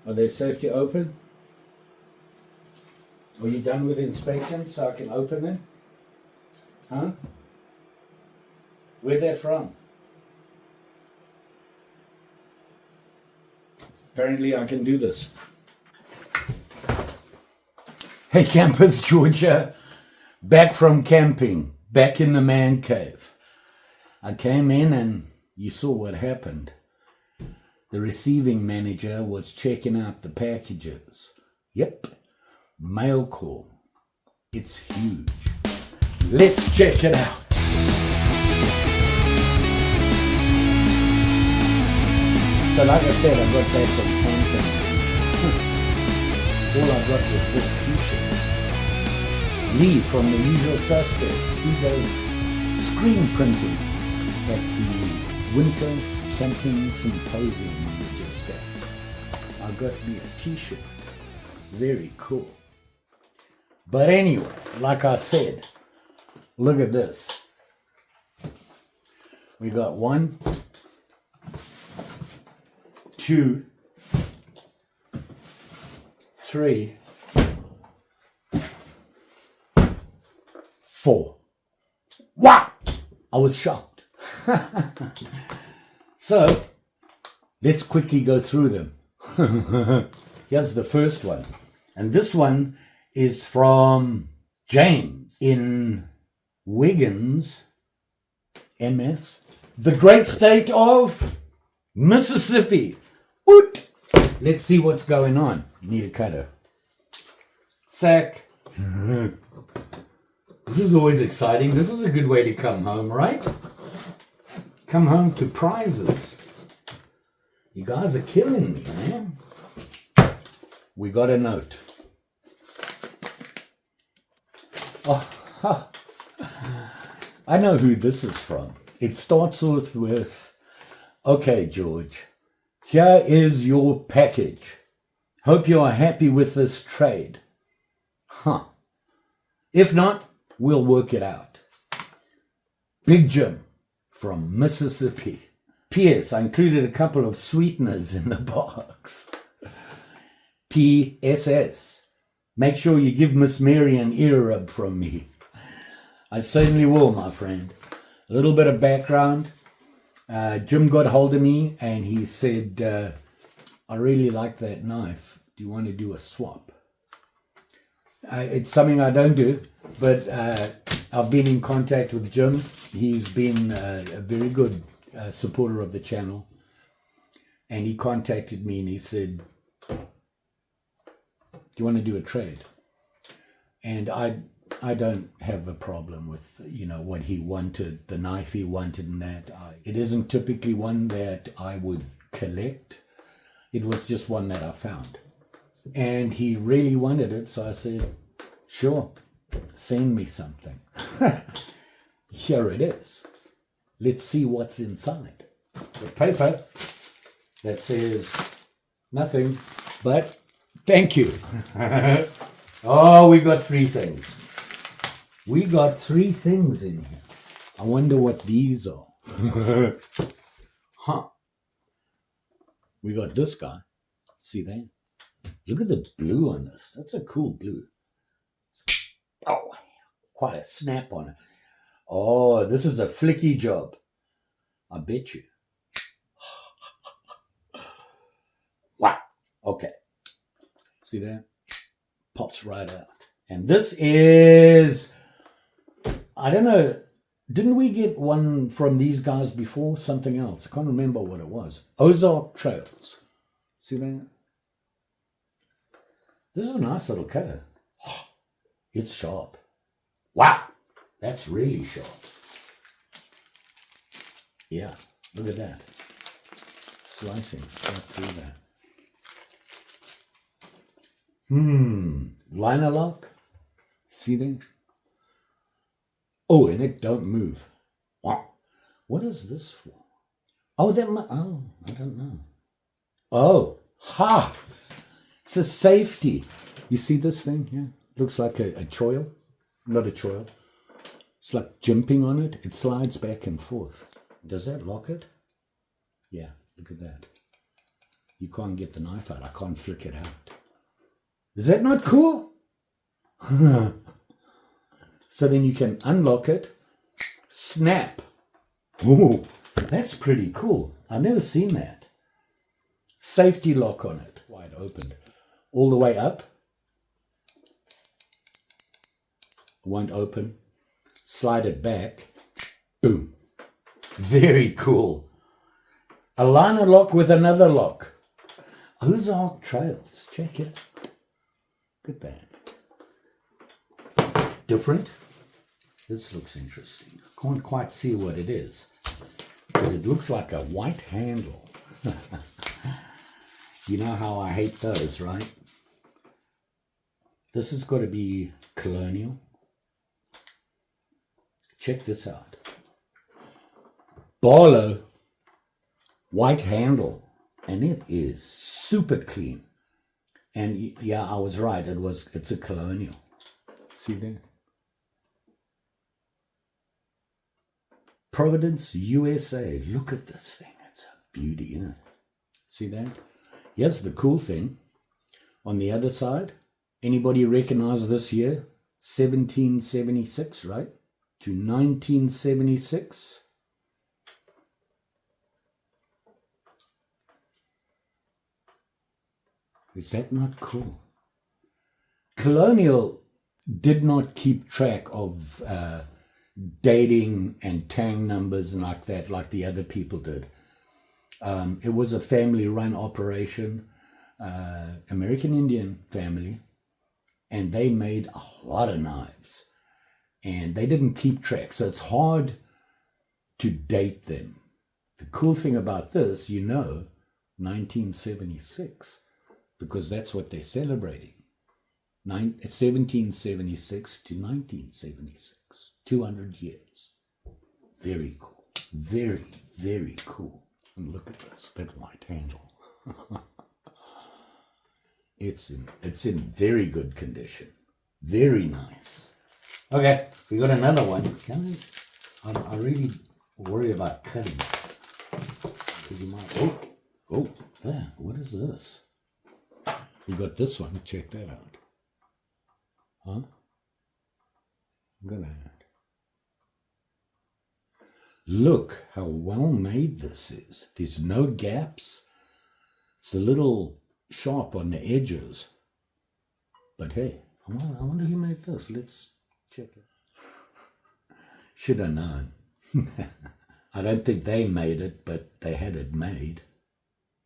Are they safe to open? Are you done with inspection so I can open them? Huh? Where they're from? Apparently I can do this. Hey campers, Georgia. Back from camping. Back in the man cave. I came in and you saw what happened. The receiving manager was checking out the packages. Yep. Mail call. It's huge. Let's check it out. So like I said, I got back from camping. All I got was this t-shirt. Lee from The Usual Suspects. He does screen printing at the Winter Camping Symposium we were just at. I got me a t-shirt. Very cool. But anyway, like I said, look at this. We got 1, 2, 3, 4. Wow! I was shocked. So, let's quickly go through them. Here's the first one. And this one is from James in Wiggins, MS, the great state of Mississippi. Woot! Let's see what's going on. Need a cutter. Sack. This is always exciting. This is a good way to come home, right? Come home to prizes. You guys are killing me, man. We got a note. Oh, I know who this is from. It starts off with, okay, George, here is your package. Hope you are happy with this trade. Huh. If not, we'll work it out. Big Jim from Mississippi. P.S. I included a couple of sweeteners in the box. P.S.S. Make sure you give Miss Mary an ear rub from me. I certainly will, my friend. A little bit of background. Jim got hold of me and he said, I really like that knife. Do you want to do a swap? It's something I don't do, but I've been in contact with Jim. He's been a very good supporter of the channel. And he contacted me and he said, do you want to do a trade? And I don't have a problem with, what he wanted, the knife he wanted and that. It isn't typically one that I would collect. It was just one that I found. And he really wanted it, so I said, sure, send me something. Here it is. Let's see what's inside. The paper that says nothing but thank you. Oh, we got 3 things. We got 3 things in here. I wonder what these are. Huh. We got this guy. See that? Look at the blue on this. That's a cool blue. Oh, quite a snap on it. Oh, this is a flicky job. I bet you. Wow. Okay. See that? Pops right out. And this is, I don't know, didn't we get one from these guys before? Something else. I can't remember what it was. Ozark Trails. See that? This is a nice little cutter. It's sharp. Wow. That's really sharp. Yeah. Look at that. Slicing right through that. Liner lock. See that? Oh, and it don't move. Wow. What is this for? Oh, I don't know. Oh, ha! It's a safety. You see this thing here? Looks like a choil. Not a choil. It's like jumping on it. It slides back and forth. Does that lock it? Yeah, look at that. You can't get the knife out. I can't flick it out. Is that not cool? So then you can unlock it, snap. Ooh, that's pretty cool. I've never seen that. Safety lock on it. Wide open. All the way up. Won't open. Slide it back. Boom. Very cool. A liner lock with another lock. Ozark Trails. Check it. Good band. Different. This looks interesting. I can't quite see what it is, but it looks like a white handle. You know how I hate those, right? This has got to be colonial. Check this out. Barlow, white handle, and it is super clean. And yeah, I was right. It's a colonial. See there? Providence, USA. Look at this thing. It's a beauty, isn't it? See that? Here's the cool thing. On the other side, anybody recognize this year? 1776, right? To 1976. Is that not cool? Colonial did not keep track of dating and tang numbers and like that, like the other people did. It was a family-run operation, American Indian family, and they made a lot of knives, and they didn't keep track, so it's hard to date them. The cool thing about this, 1976, because that's what they're celebrating. 1776 to 1976, 200 years. Very cool. Very, very cool. And look at this, that white handle. It's in very good condition. Very nice. Okay, we got another one. I really worry about cutting. You might, there, what is this? We got this one, check that out. Huh? Look at that. Look how well made this is. There's no gaps. It's a little sharp on the edges. But hey, I wonder who made this. Let's check it. Should have known. I don't think they made it, but they had it made.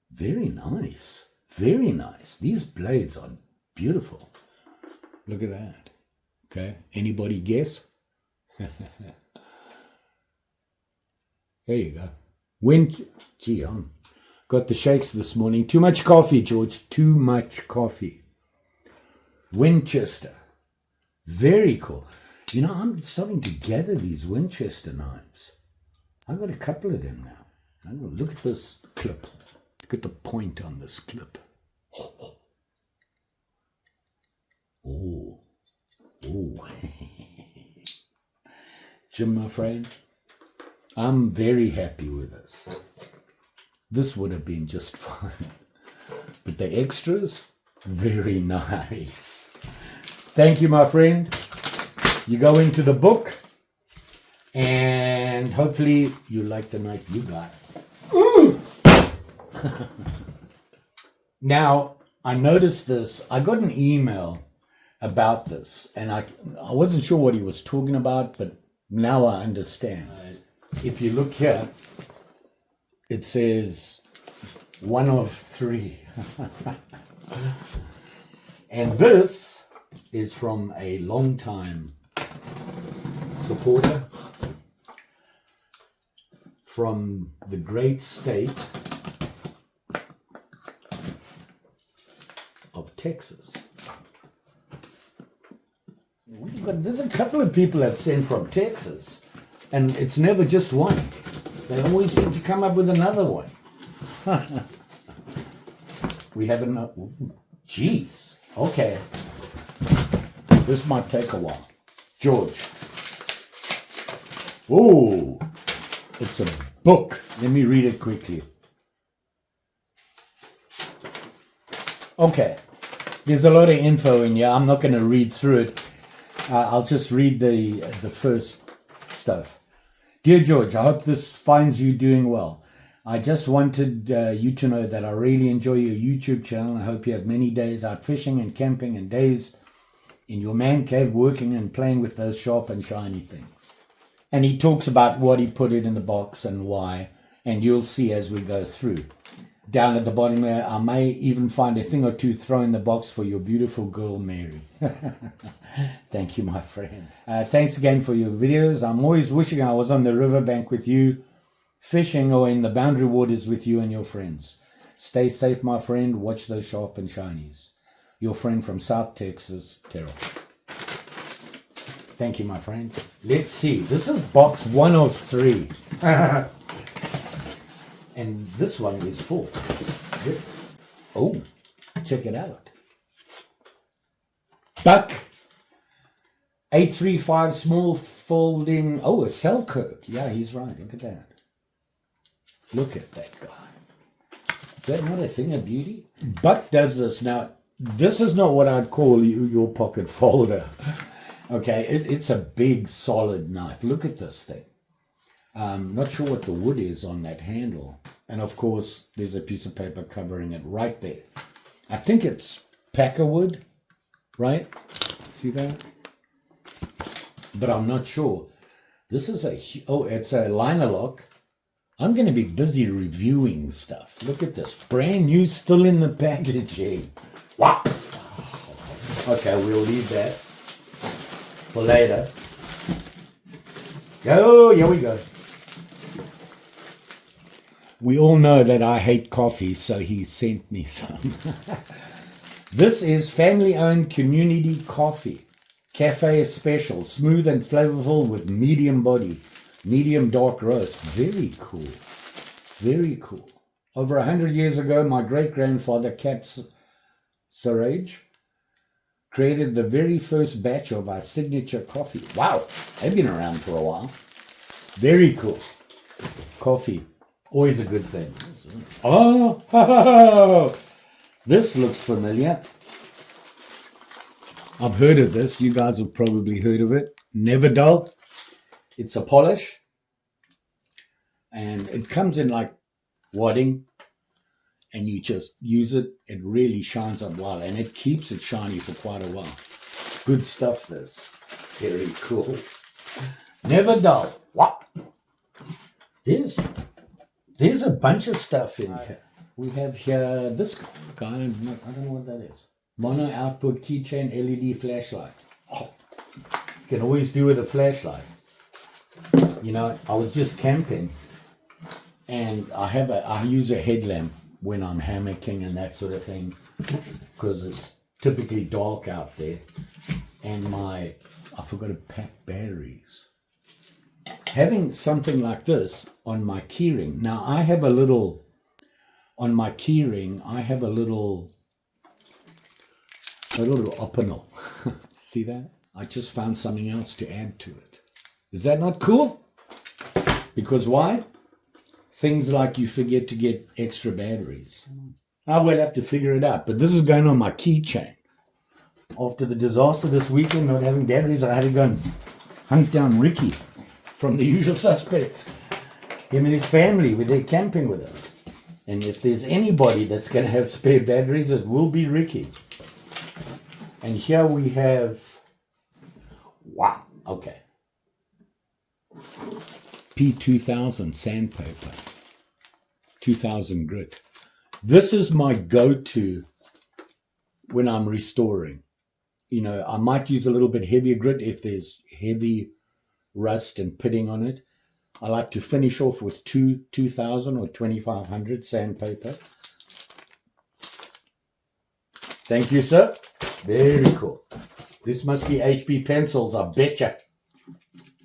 Very nice. Very nice. These blades are beautiful. Look at that. Okay, anybody guess? There you go. Gee, I'm got the shakes this morning. Too much coffee, George. Too much coffee. Winchester. Very cool. I'm starting to gather these Winchester knives. I've got a couple of them now. Look at this clip. Look at the point on this clip. Oh. Jim, my friend, I'm very happy with this. This would have been just fine. But the extras, very nice. Thank you, my friend. You go into the book, and hopefully you like the knife you got. Now, I noticed this. I got an email about this, and I wasn't sure what he was talking about, but now I understand. If you look here, it says 1 of 3. And this is from a long-time supporter from the great state of Texas. There's a couple of people that send from Texas, and it's never just one. They always seem to come up with another one. We have enough. Jeez. Okay. This might take a while. George. Oh, it's a book. Let me read it quickly. Okay, there's a lot of info in here. I'm not going to read through it. I'll just read the first stuff. Dear George, I hope this finds you doing well. I just wanted you to know that I really enjoy your YouTube channel. I hope you have many days out fishing and camping and days in your man cave working and playing with those sharp and shiny things. And he talks about what he put it in the box and why, and you'll see as we go through. Down at the bottom there, I may even find a thing or two thrown in the box for your beautiful girl, Mary. Thank you, my friend. Thanks again for your videos. I'm always wishing I was on the riverbank with you, fishing or in the boundary waters with you and your friends. Stay safe, my friend. Watch those sharp and shinies. Your friend from South Texas, Terrell. Thank you, my friend. Let's see. This is box 1 of 3. And this one is full. Oh, check it out. Buck 835 small folding. Oh, a Selkirk. Yeah, he's right. Look at that. Look at that guy. Is that not a thing of beauty? Buck does this. Now, this is not what I'd call your pocket folder. Okay, it's a big, solid knife. Look at this thing. Not sure what the wood is on that handle. And of course, there's a piece of paper covering it right there. I think it's packer wood, right? See that? But I'm not sure. This is it's a liner lock. I'm going to be busy reviewing stuff. Look at this. Brand new, still in the packaging. Wow. Okay, we'll leave that for later. Oh, here we go. We all know that I hate coffee, so he sent me some. This is family-owned community coffee. Cafe special, smooth and flavorful with medium body, medium dark roast. Very cool. Very cool. Over 100 years ago, my great-grandfather, Cap Sarage, created the very first batch of our signature coffee. Wow, they've been around for a while. Very cool. Coffee. Always a good thing. Oh, this looks familiar. I've heard of this. You guys have probably heard of it. Never dull. It's a polish. And it comes in like wadding. And you just use it. It really shines up well. And it keeps it shiny for quite a while. Good stuff, this. Very cool. Never dull. What? There's a bunch of stuff in here. We have here this guy, I don't know what that is. Mono output keychain LED flashlight. Oh, you can always do with a flashlight. You know, I was just camping and I use a headlamp when I'm hammocking and that sort of thing because it's typically dark out there. And I forgot to pack batteries. Having something like this on my keyring. Now I have a little, on my keyring, I have a little optional. See that? I just found something else to add to it. Is that not cool? Because why? Things like you forget to get extra batteries. I will have to figure it out. But this is going on my keychain. After the disaster this weekend, not having batteries, I had to go and hunt down Ricky from The Usual Suspects. Him and his family, they're camping with us. And if there's anybody that's going to have spare batteries, it will be Ricky. And here we have, wow, okay. P2000 sandpaper, 2000 grit. This is my go-to when I'm restoring. You know, I might use a little bit heavier grit if there's heavy rust and pitting on it. I like to finish off with 2000 or 2500 sandpaper. Thank you, sir. Very cool. This must be HB pencils, I betcha.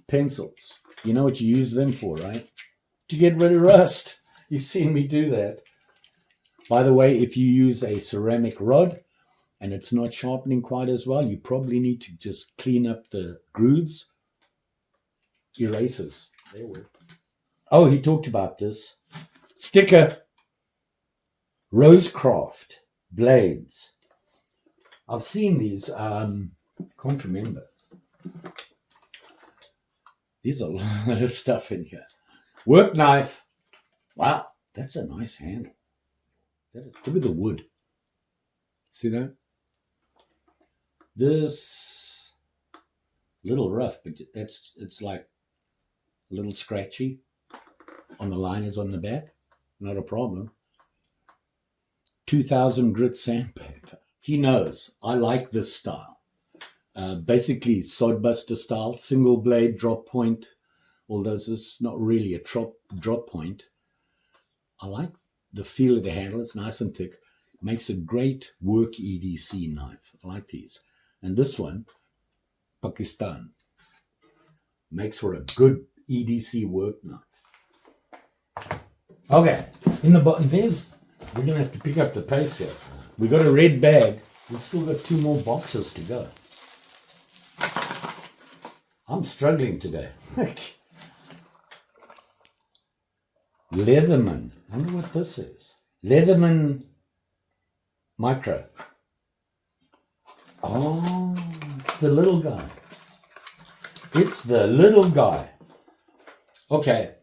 Pencils. You know what you use them for, right? To get rid of rust. You've seen me do that. By the way, if you use a ceramic rod and it's not sharpening quite as well, you probably need to just clean up the grooves. Erasers. They work. Oh, he talked about this. Sticker. Rosecraft. blades. I've seen these. Can't remember. There's a lot of stuff in here. Work knife. Wow, that's a nice handle. Look at the wood. See that? This little rough, but it's like a little scratchy on the liners on the back. Not a problem. 2000 grit sandpaper. He knows I like this style. Basically sodbuster style, single blade drop point. Although this is not really a drop point. I like the feel of the handle. It's nice and thick. Makes a great work EDC knife. I like these. And this one, Pakistan, makes for a good EDC work knife. Okay, in the bottom, we're going to have to pick up the pace here. We got a red bag. We've still got 2 more boxes to go. I'm struggling today. Leatherman. I wonder what this is. Leatherman Micro. Oh, it's the little guy. It's the little guy. Okay.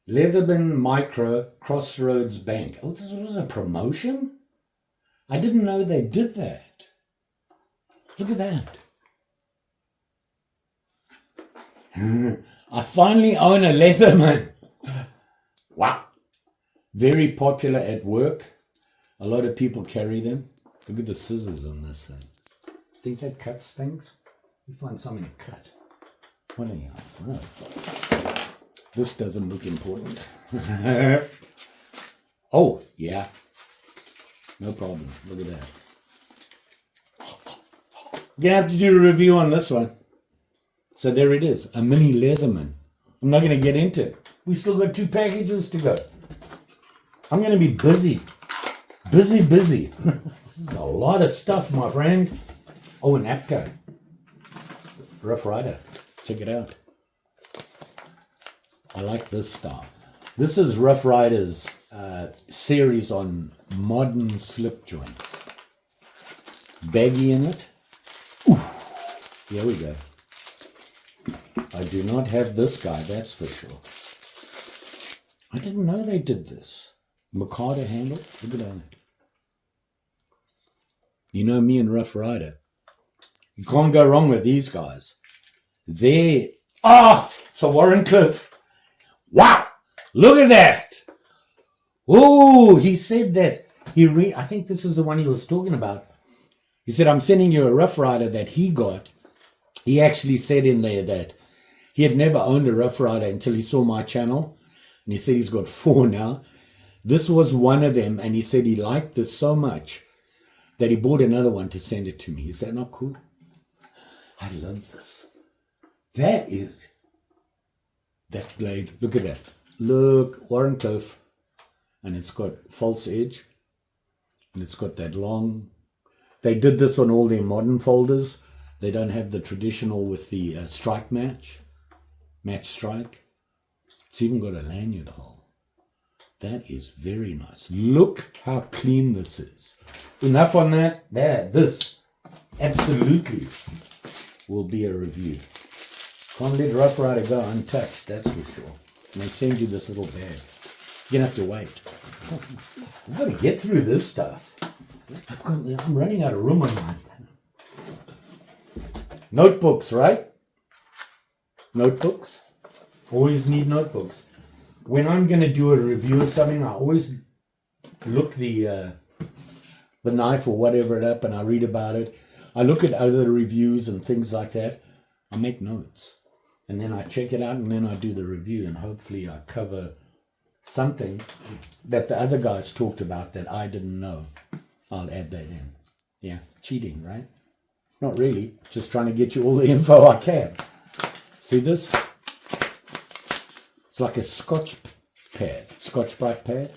Leatherman Micro Crossroads Bank. Oh, this was a promotion? I didn't know they did that. Look at that. I finally own a Leatherman. Wow. Very popular at work. A lot of people carry them. Look at the scissors on this thing. Think that cuts things? You find something to cut. What are you? Oh. This doesn't look important. Oh, yeah. No problem. Look at that. You're going to have to do a review on this one. So there it is. A mini Leatherman. I'm not going to get into it. We still got 2 packages to go. I'm going to be busy. Busy. This is a lot of stuff, my friend. Oh, an APCO. Rough Rider. Check it out. I like this style. This is Rough Rider's series on modern slip joints. Baggy in it. Ooh. Here we go. I do not have this guy, that's for sure. I didn't know they did this. Mikado handle. Look at that. You know me and Rough Rider. You can't go wrong with these guys. It's a Warren Cliff. Wow! Look at that! Oh, he said that I think this is the one he was talking about. He said, I'm sending you a Rough Rider that he got. He actually said in there that he had never owned a Rough Rider until he saw my channel. And he said he's got 4 now. This was one of them. And he said he liked this so much that he bought another one to send it to me. Is that not cool? I love this. That blade. Look at that. Look, Warren Clove. And it's got false edge. And it's got that long. They did this on all their modern folders. They don't have the traditional with the strike match strike. It's even got a lanyard hole. That is very nice. Look how clean this is. Enough on that. This absolutely will be a review. Can't let Rough Rider go untouched, that's for sure. And they send you this little bag. You're going to have to wait. I've got to get through this stuff. I'm running out of room on mine. Notebooks, right? Notebooks. Always need notebooks. When I'm going to do a review of something, I always look the knife or whatever it up and I read about it. I look at other reviews and things like that. I make notes. And then I check it out and then I do the review and hopefully I cover something that the other guys talked about that I didn't know. I'll add that in. Yeah, cheating, right? Not really, just trying to get you all the info I can. See this? It's like a Scotch Brite pad,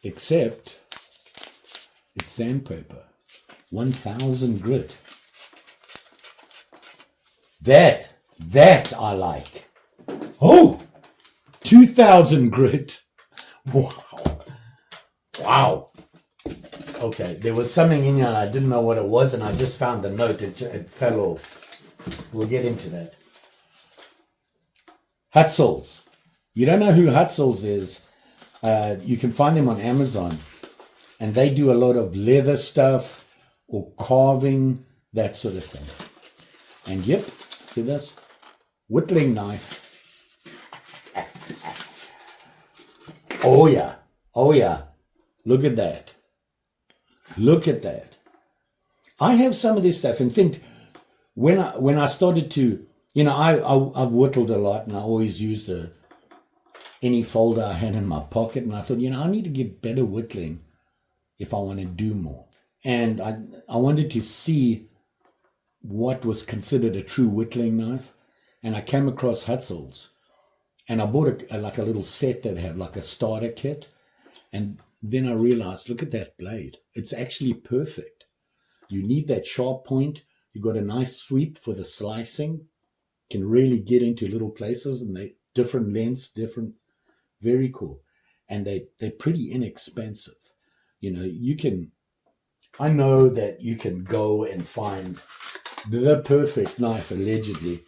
except it's sandpaper. 1000 grit. That I like. Oh, 2000 grit. Wow. Okay, there was something in here and I didn't know what it was, and I just found the note. It fell off. We'll get into that. Hutzels. You don't know who Hutzels is. You can find them on Amazon, and they do a lot of leather stuff or carving, that sort of thing. And yep, see this? Whittling knife. Oh yeah, oh yeah. Look at that. Look at that. I have some of this stuff, and think when I started to, I've whittled a lot, and I always used any folder I had in my pocket, and I thought, I need to get better whittling if I want to do more. And I wanted to see what was considered a true whittling knife, and I came across Hutzels, and I bought a little set that had like a starter kit, and then I realized, look at that blade. It's actually perfect. You need that sharp point. You got a nice sweep for the slicing. Can really get into little places, and they different lengths, different, very cool. And they're pretty inexpensive. I know that you can go and find the perfect knife, allegedly,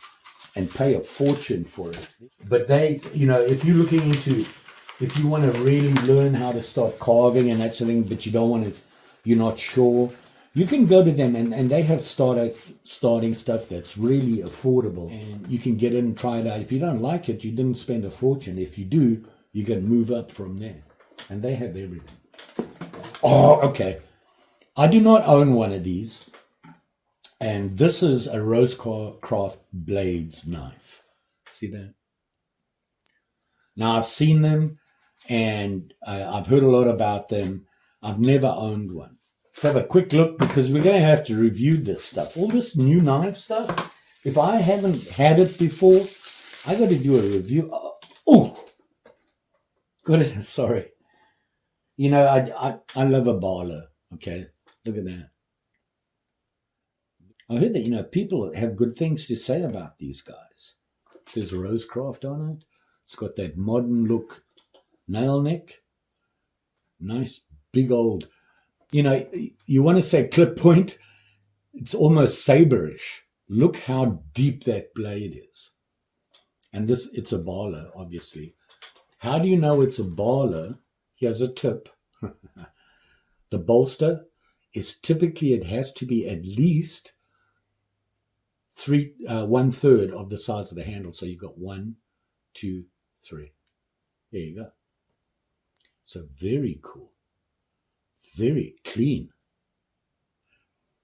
and pay a fortune for it. But if you want to really learn how to start carving and that sort of thing, but you're not sure, you can go to them, and they have starting stuff that's really affordable, and you can get in and try it out. If you don't like it, you didn't spend a fortune. If you do, you can move up from there, and they have everything. Oh, okay. I do not own one of these, and this is a Rosecraft Blades knife. See that? Now, I've seen them, and I've heard a lot about them. I've never owned one. Let's have a quick look, because we're going to have to review this stuff. All this new knife stuff, if I haven't had it before, I got to do a review. Oh, got it. Sorry. I love a baller. Okay, look at that. I heard that, people have good things to say about these guys. It says Rosecraft on it. It's got that modern look nail neck. Nice, big old, you want to say clip point. It's almost saberish. Look how deep that blade is. And it's a baller, obviously. How do you know it's a baller? Here's a tip. The bolster is typically, it has to be at least 1/3 of the size of the handle. So you've got 1, 2, 3. There you go. So very cool. Very clean.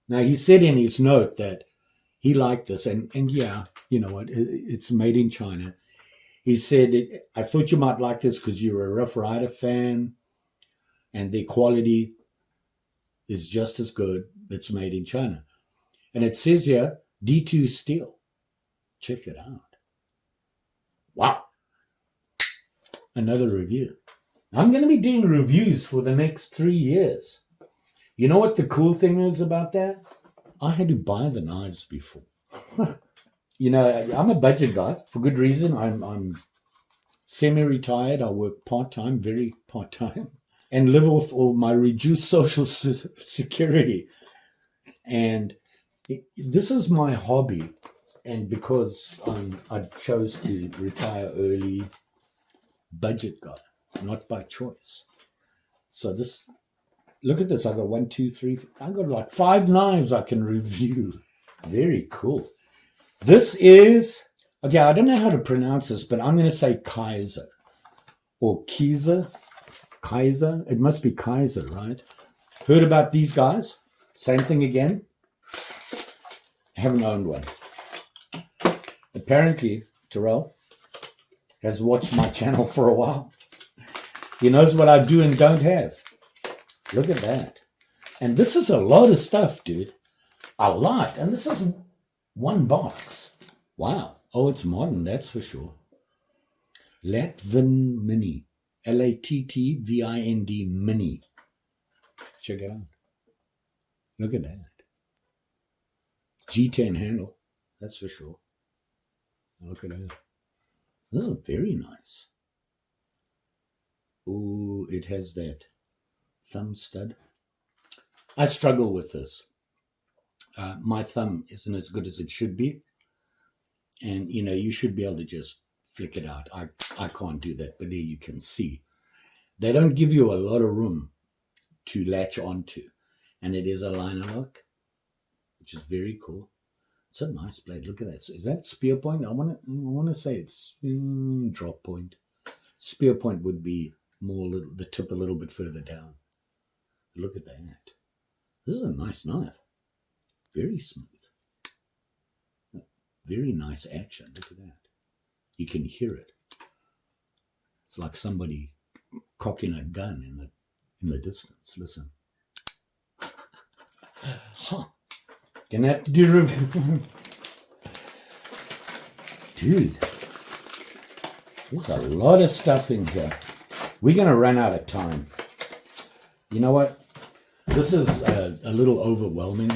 Now, he said in his note that he liked this, and yeah, you know what, it's made in China. He said, I thought you might like this because you're a Rough Rider fan, and the quality is just as good. It's made in China. And it says here, D2 steel. Check it out. Wow. Another review. I'm going to be doing reviews for the next 3 years. You know what the cool thing is about that? I had to buy the knives before. I'm a budget guy for good reason. I'm semi-retired. I work part-time, very part-time, and live off all my reduced social security. And this is my hobby. And because I chose to retire early, budget guy, not by choice. So look at this. I got 1, 2, 3. I got like 5 knives I can review. Very cool. This is, okay, I don't know how to pronounce this, but I'm going to say Kaiser or Kaiser. Kaiser. It must be Kaiser, right? Heard about these guys? Same thing again. I haven't owned one. Apparently, Terrell has watched my channel for a while. He knows what I do and don't have. Look at that. And this is a lot of stuff, dude. A lot. And this is one box. Wow. Oh, it's modern, that's for sure. Latvin Mini. Lattvin Mini. Check it out. Look at that. G10 handle. That's for sure. Look at that. This is very nice. Oh, it has that thumb stud. I struggle with this. My thumb isn't as good as it should be. And, you should be able to just flick it out. I can't do that, but there you can see. They don't give you a lot of room to latch onto. And it is a liner lock, which is very cool. It's a nice blade. Look at that. Is that spear point? I want to say it's drop point. Spear point would be more the tip a little bit further down. Look at that. This is a nice knife. Very smooth. Very nice action. Look at that. You can hear it. It's like somebody cocking a gun in the distance. Listen. Huh. Gonna have to do a review. Dude, there's a lot of stuff in here. We're gonna run out of time. You know what? This is a little overwhelming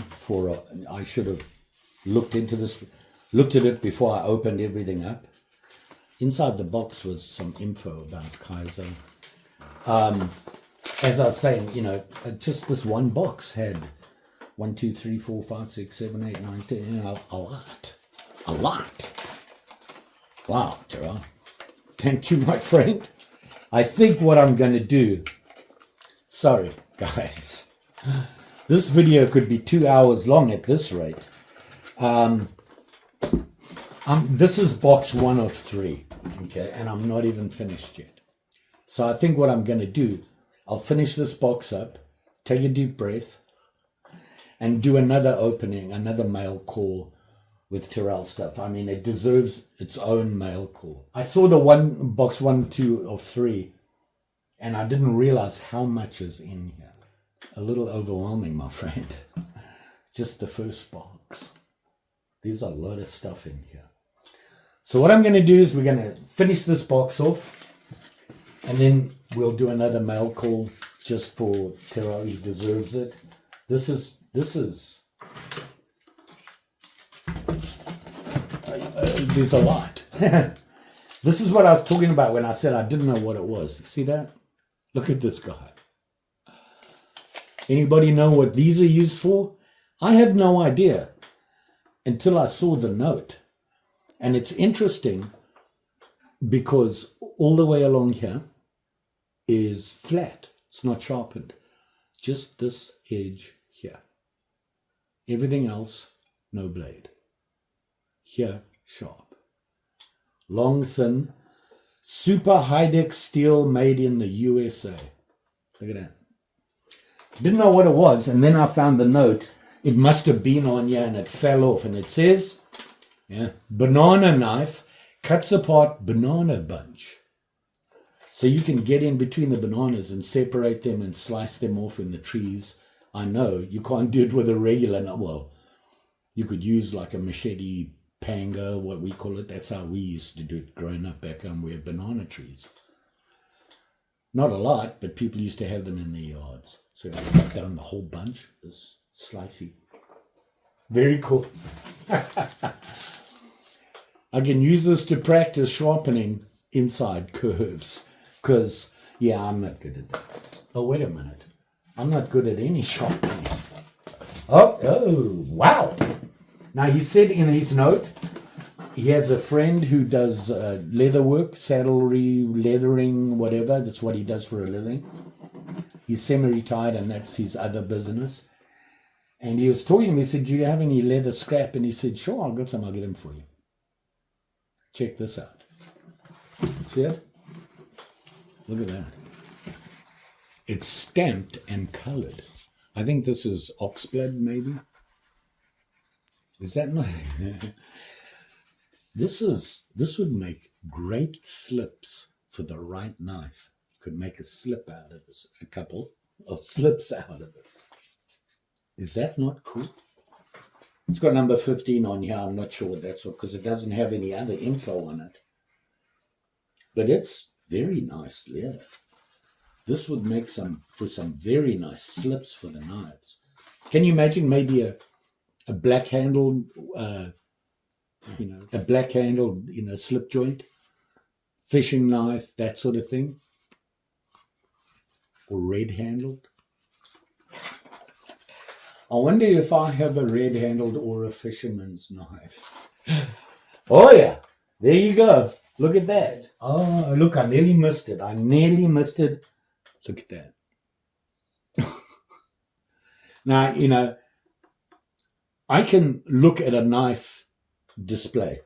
I should have looked at it before I opened everything up. Inside the box was some info about Kaiser. As I was saying, just this one box had 1, 2, 3, 4, 5, 6, 7, 8, 9, 10, a lot. Wow, Gerard. Thank you, my friend. I think what I'm going to do, sorry, guys, this video could be 2 hours long at this rate. This is box 1 of 3, okay, and I'm not even finished yet. So I think what I'm going to do, I'll finish this box up, take a deep breath, and do another opening, another mail call with Terrell stuff. I mean, it deserves its own mail call. I saw the box 1, 2 of 3, and I didn't realize how much is in here. A little overwhelming, my friend. Just the first box. There's a lot of stuff in here. So what I'm going to do is we're going to finish this box off, and then we'll do another mail call just for Terrell. He deserves it. This is there's a lot. This is what I was talking about when I said I didn't know what it was. See that? Look at this guy. Anybody know what these are used for? I have no idea until I saw the note. And it's interesting because all the way along here is flat. It's not sharpened. Just this edge here. Everything else, no blade. Here, sharp. Long, thin, super high-deck steel made in the USA. Look at that. Didn't know what it was, and then I found the note. It must have been on here and it fell off. And it says, banana knife cuts apart banana bunch. So you can get in between the bananas and separate them and slice them off in the trees. I know you can't do it with a regular, well, you could use like a machete panga, what we call it. That's how we used to do it growing up back home. We had banana trees. Not a lot, but people used to have them in their yards. So I cut down the whole bunch, this slicey. Very cool. I can use this to practice sharpening inside curves. Because, I'm not good at that. Oh, wait a minute. I'm not good at any sharpening. Oh, wow. Now, he said in his note, he has a friend who does leather work, saddlery, leathering, whatever. That's what he does for a living. He's semi-retired, and that's his other business. And he was talking to me, he said, do you have any leather scrap? And he said, sure, I'll get some, I'll get them for you. Check this out. See it? Look at that. It's stamped and colored. I think this is oxblood, maybe. Is that not? This would make great slips for the right knife. You could make a slip out of this, a couple of slips out of this. Is that not cool? It's got number 15 on here. I'm not sure what that's for because it doesn't have any other info on it. But it's very nice leather. This would make some very nice slips for the knives. Can you imagine maybe a black handled, slip joint, fishing knife, that sort of thing, or red handled? I wonder if I have a red-handled or a fisherman's knife. Oh yeah, there you go. Look at that. Oh, look, I nearly missed it. Look at that. Now, I can look at a knife display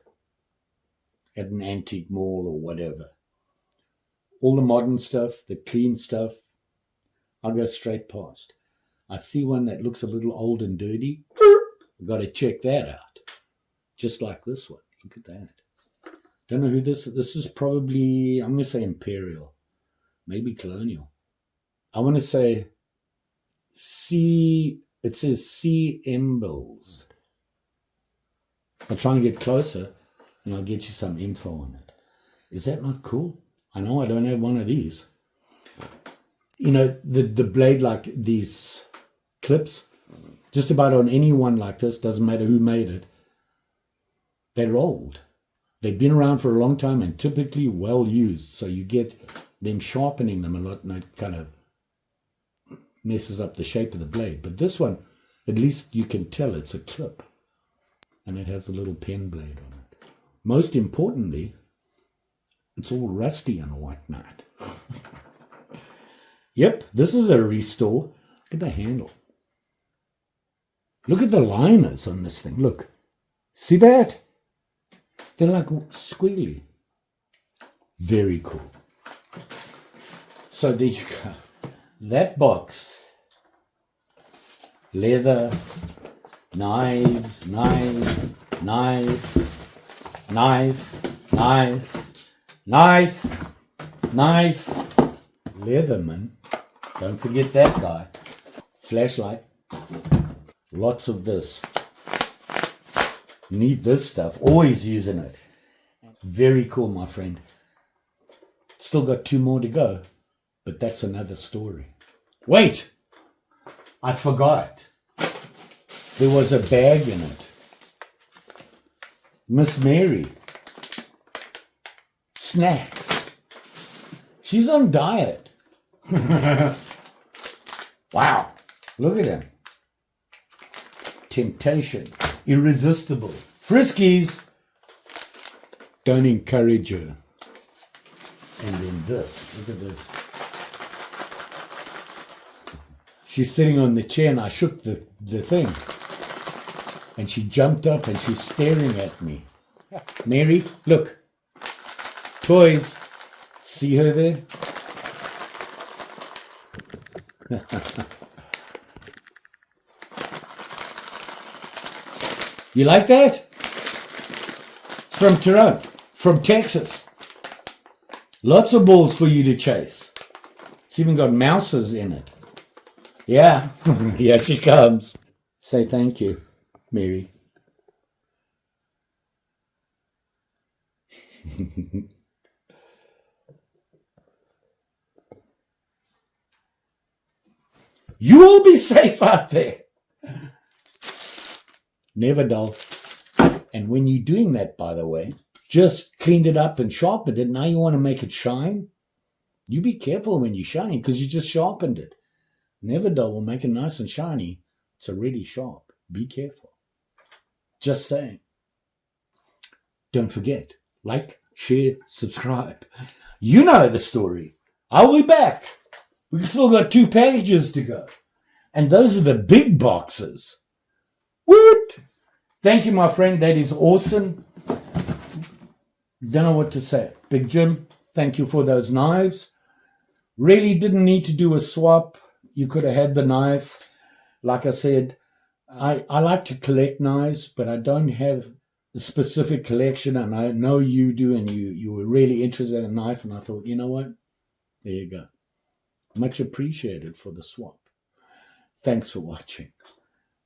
at an antique mall or whatever. All the modern stuff, the clean stuff, I'll go straight past. I see one that looks a little old and dirty. I've got to check that out. Just like this one. Look at that. Don't know who this is. Probably, I'm going to say Imperial. Maybe Colonial. I want to say it says C. Embles. I'll try and get closer and I'll get you some info on it. Is that not cool? I know I don't have one of these. The blade, like these clips, just about on any one like this, doesn't matter who made it, they're old. They've been around for a long time and typically well used. So you get them sharpening them a lot and it kind of messes up the shape of the blade. But this one, at least you can tell it's a clip. And it has a little pen blade on it. Most importantly, it's all rusty and whatnot. Yep, this is a restore. Look at the handle. Look at the liners on this thing. Look. See that? They're like squiggly. Very cool. So there you go. That box. Leather. Knives. Leatherman. Don't forget that guy. Flashlight. Lots of this. Need this stuff. Always using it. Very cool, my friend. Still got 2 more to go. But that's another story. Wait! I forgot. There was a bag in it. Miss Mary. Snacks. She's on diet. Wow. Look at him. Temptation. Irresistible. Friskies. Don't encourage her. And then this. Look at this. She's sitting on the chair and I shook the thing. And she jumped up and she's staring at me. Mary, look. Toys. See her there? You like that? It's from Toronto, from Texas. Lots of balls for you to chase. It's even got mouses in it. Yeah, here she comes. Say thank you, Mary. You will be safe out there. Never dull. And when you're doing that, by the way, just cleaned it up and sharpened it. Now you want to make it shine. You be careful when you're shining because you just sharpened it. Never dull will make it nice and shiny. It's already sharp. Be careful. Just saying. Don't forget, like, share, subscribe. You know the story. I'll be back. We've still got 2 packages to go. And those are the big boxes. Woot! Thank you, my friend. That is awesome. Don't know what to say. Big Jim, thank you for those knives. Really didn't need to do a swap. You could have had the knife. Like I said, I like to collect knives, but I don't have a specific collection. And I know you do, and you were really interested in a knife. And I thought, you know what? There you go. Much appreciated for the swap. Thanks for watching.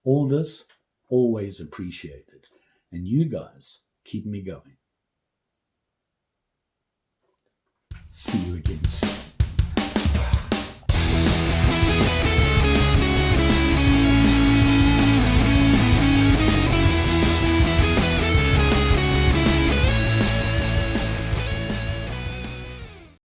All this, always appreciated. And you guys keep me going. See you again soon.